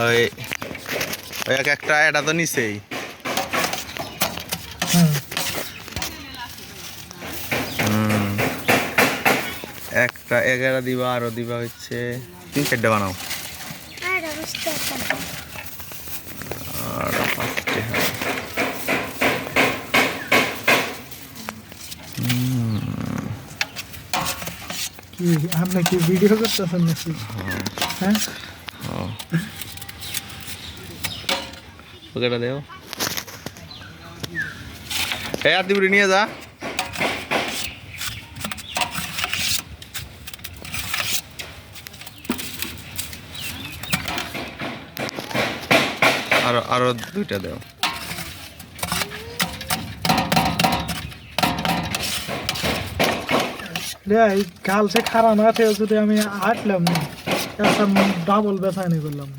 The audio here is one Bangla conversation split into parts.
ওই ওই একটা এটা তো নিছেই একটা 11 দিবা আরো দিবা হচ্ছে 3-4টা বানাও আর 5টা কি আপনি কি ভিডিও করতেছেন নাকি হ্যাঁ ওকেটা দেও এই আদিপুরি নিয়ে যা আরো 2টা দাও রে এই কাল সে খারা না थे যদি আমি হাঁটলাম না একটা ডাবল বেসানি করলাম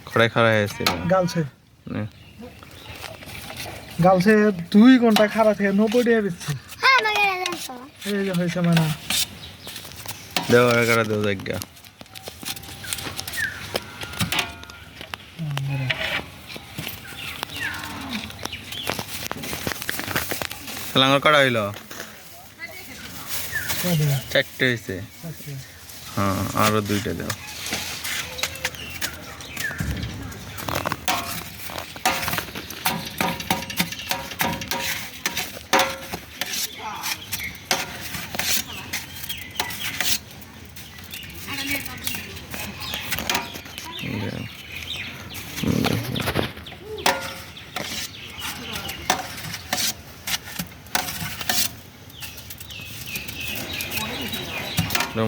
খড়াই খাড়া হয়েছিল গালছে 2 ঘন্টা খারা থেকে 90 টাকা দিচ্ছে এই যে হয়েছে মানে দেও এগারা দেও জায়গা লাঙ্গর করা হইলো 4টে হয়েছে হ্যাঁ আরো 2টা দাও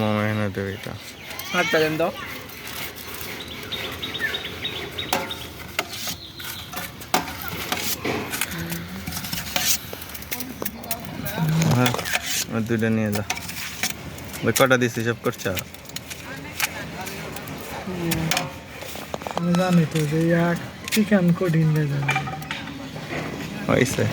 মামা এনে দেবে এটা 8টা দেন দাও হ্যাঁ 2টা নিয়ে যা কটা দিছি সব করছো আমি জানি তো যে এক চিকেন কঠিন হয়ে যাবে হয়েছে